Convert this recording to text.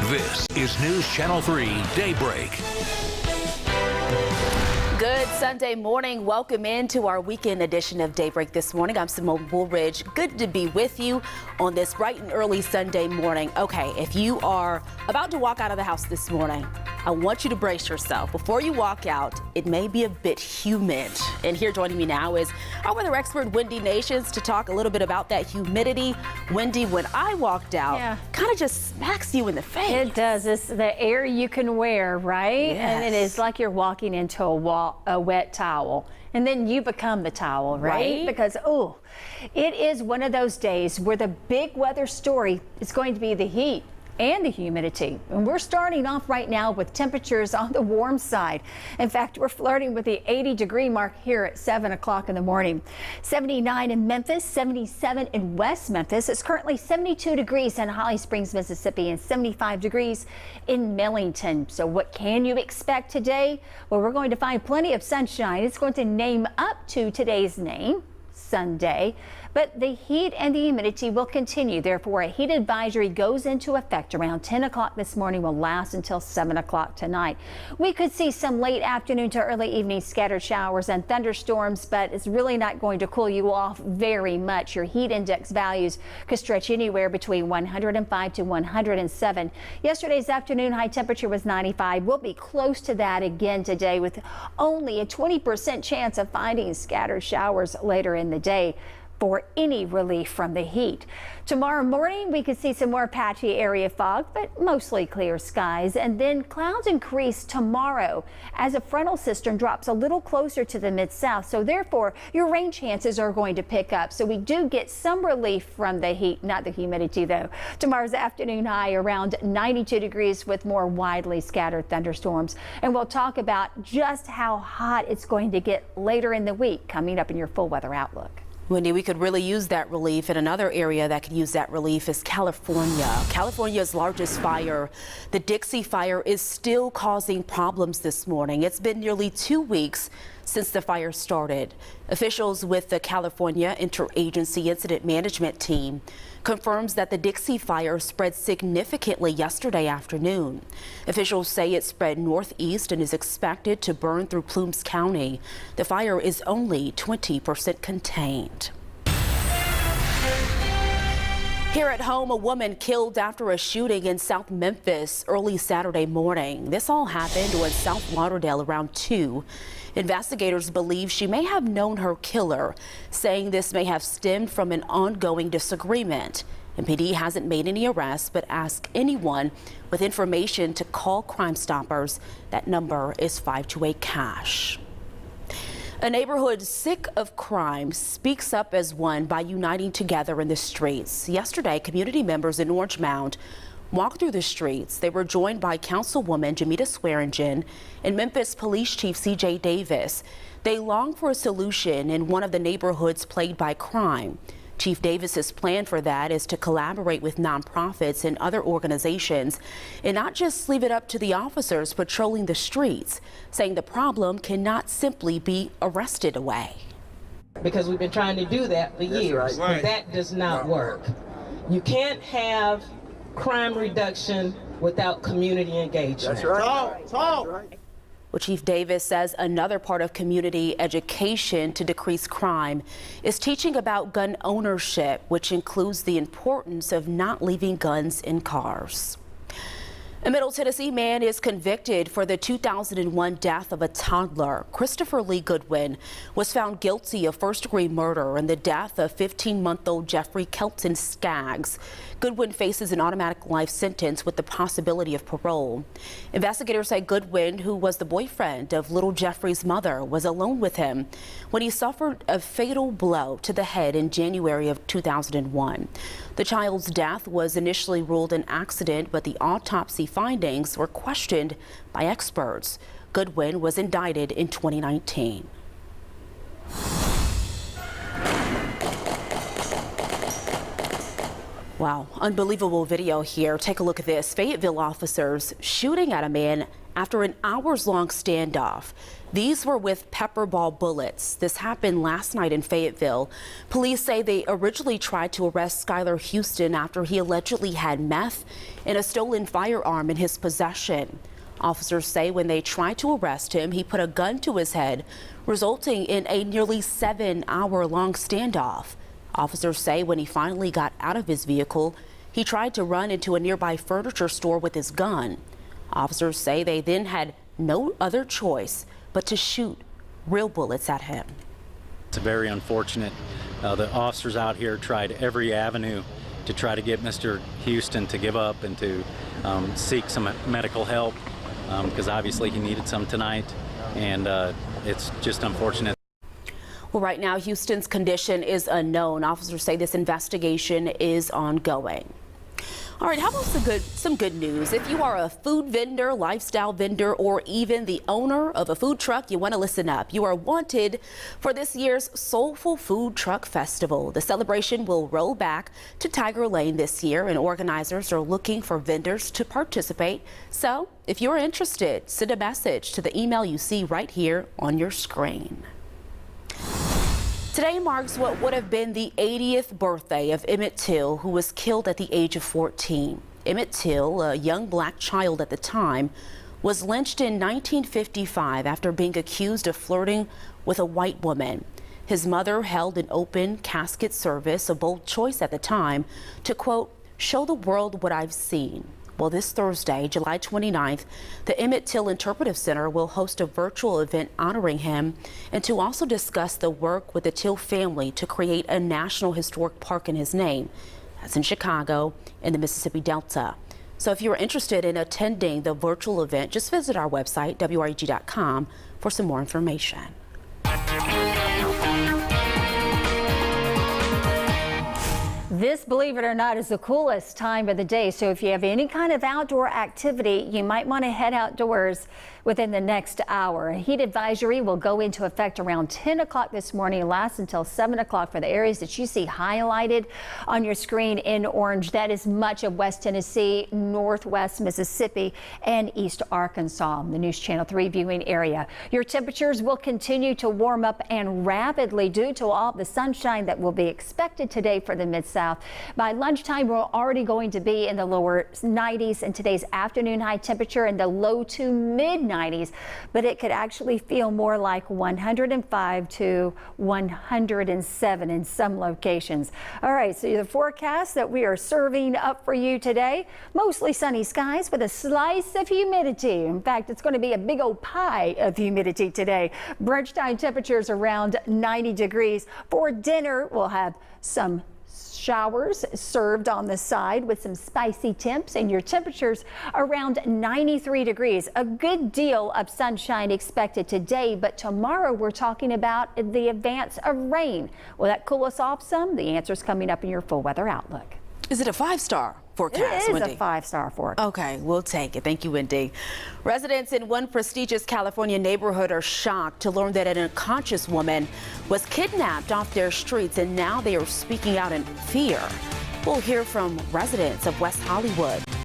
This is News Channel 3 Daybreak. Good Sunday morning. Welcome into our weekend edition of Daybreak this morning. I'm Simone Woolridge. Good to be with you on this bright and early Sunday morning. Okay, if you are about to walk out of the house this morning, I want you to brace yourself. Before you walk out, it may be a bit humid. And here joining me now is our weather expert, Wendy Nations, to talk a little bit about that humidity. Wendy, when I walked out, kind of just smacks you in the face. It does. It's the air you can wear, right? Yes. And it is like you're walking into a wet towel. And then you become the towel, right? Because, it is one of those days where the big weather story is going to be the heat and the humidity. And we're starting off right now with temperatures on the warm side. In fact, we're flirting with the 80-degree mark here at 7 o'clock in the morning. 79 in Memphis, 77 in West Memphis. It's currently 72 degrees in Holly Springs, Mississippi, and 75 degrees in Millington. So what can you expect today? Well, we're going to find plenty of sunshine. It's going to name up to today's name, Sunday, but the heat and the humidity will continue. Therefore, a heat advisory goes into effect around 10 o'clock this morning, will last until 7 o'clock tonight. We could see some late afternoon to early evening scattered showers and thunderstorms, but it's really not going to cool you off very much. Your heat index values could stretch anywhere between 105 to 107. Yesterday's afternoon high temperature was 95. We'll be close to that again today with only a 20% chance of finding scattered showers later in the day for any relief from the heat. Tomorrow morning, we could see some more patchy area fog, but mostly clear skies. And then clouds increase tomorrow as a frontal system drops a little closer to the mid-south. So therefore, your rain chances are going to pick up. So we do get some relief from the heat, not the humidity though. Tomorrow's afternoon high around 92 degrees with more widely scattered thunderstorms. And we'll talk about just how hot it's going to get later in the week coming up in your full weather outlook. Wendy, we could really use that relief, and another area that could use that relief is California. California's largest fire, the Dixie Fire, is still causing problems this morning. It's been nearly 2 weeks since the fire started. Officials with the California Interagency Incident Management Team confirms that the Dixie Fire spread significantly yesterday afternoon. Officials say it spread northeast and is expected to burn through Plumas County. The fire is only 20% contained. Here at home, a woman killed after a shooting in South Memphis early Saturday morning. This all happened on South Lauderdale around 2. Investigators believe she may have known her killer, saying this may have stemmed from an ongoing disagreement. MPD hasn't made any arrests, but asked anyone with information to call Crime Stoppers. That number is 528-CASH. A neighborhood sick of crime speaks up as one by uniting together in the streets. Yesterday, community members in Orange Mound walked through the streets. They were joined by Councilwoman Jamita Swearingen and Memphis Police Chief C.J. Davis. They long for a solution in one of the neighborhoods plagued by crime. Chief Davis's plan for that is to collaborate with nonprofits and other organizations and not just leave it up to the officers patrolling the streets, saying the problem cannot simply be arrested away. Because we've been trying to do that for years, but that does not work. You can't have crime reduction without community engagement. That's right. Talk. Well, Chief Davis says another part of community education to decrease crime is teaching about gun ownership, which includes the importance of not leaving guns in cars. A Middle Tennessee man is convicted for the 2001 death of a toddler. Christopher Lee Goodwin was found guilty of first-degree murder and the death of 15-month-old Jeffrey Kelton Skaggs. Goodwin faces an automatic life sentence with the possibility of parole. Investigators say Goodwin, who was the boyfriend of little Jeffrey's mother, was alone with him when he suffered a fatal blow to the head in January of 2001. The child's death was initially ruled an accident, but the autopsy findings were questioned by experts. Goodwin was indicted in 2019. Wow, unbelievable video here. Take a look at this. Fayetteville officers shooting at a man after an hours-long standoff. These were with pepper ball bullets. This happened last night in Fayetteville. Police say they originally tried to arrest Skylar Houston after he allegedly had meth and a stolen firearm in his possession. Officers say when they tried to arrest him, he put a gun to his head, resulting in a nearly 7-hour-long standoff. Officers say when he finally got out of his vehicle, he tried to run into a nearby furniture store with his gun. Officers say they then had no other choice but to shoot real bullets at him. It's very unfortunate. The officers out here tried every avenue to try to get Mr. Houston to give up and to seek some medical help because obviously he needed some tonight, and it's just unfortunate. Well, right now, Houston's condition is unknown. Officers say this investigation is ongoing. All right, how about some good news? If you are a food vendor, lifestyle vendor, or even the owner of a food truck, you want to listen up. You are wanted for this year's Soulful Food Truck Festival. The celebration will roll back to Tiger Lane this year, and organizers are looking for vendors to participate. So if you're interested, send a message to the email you see right here on your screen. Today marks what would have been the 80th birthday of Emmett Till, who was killed at the age of 14. Emmett Till, a young black child at the time, was lynched in 1955 after being accused of flirting with a white woman. His mother held an open casket service, a bold choice at the time, to, quote, show the world what I've seen. Well, this Thursday, July 29th, the Emmett Till Interpretive Center will host a virtual event honoring him and to also discuss the work with the Till family to create a National Historic Park in his name. That's in Chicago in the Mississippi Delta. So if you're interested in attending the virtual event, just visit our website, WREG.com, for some more information. This, believe it or not, is the coolest time of the day. So if you have any kind of outdoor activity, you might want to head outdoors within the next hour. A heat advisory will go into effect around 10 o'clock this morning, lasts until 7 o'clock for the areas that you see highlighted on your screen in orange. That is much of West Tennessee, Northwest Mississippi, and East Arkansas, the News Channel 3 viewing area. Your temperatures will continue to warm up and rapidly due to all the sunshine that will be expected today for the Mid-South. By lunchtime, we're already going to be in the lower 90s, and today's afternoon high temperature in the low to mid-90s, but it could actually feel more like 105 to 107 in some locations. All right, so the forecast that we are serving up for you today, mostly sunny skies with a slice of humidity. In fact, it's going to be a big old pie of humidity today. Brunch time temperatures around 90 degrees. For dinner, we'll have some showers served on the side with some spicy temps, and your temperatures around 93 degrees. A good deal of sunshine expected today, but tomorrow we're talking about the advance of rain. Will that cool us off some? The answer is coming up in your full weather outlook. Is it a 5-star forecast, It is Wendy? a 5-star forecast. Okay, we'll take it. Thank you, Wendy. Residents in one prestigious California neighborhood are shocked to learn that an unconscious woman was kidnapped off their streets, and now they are speaking out in fear. We'll hear from residents of West Hollywood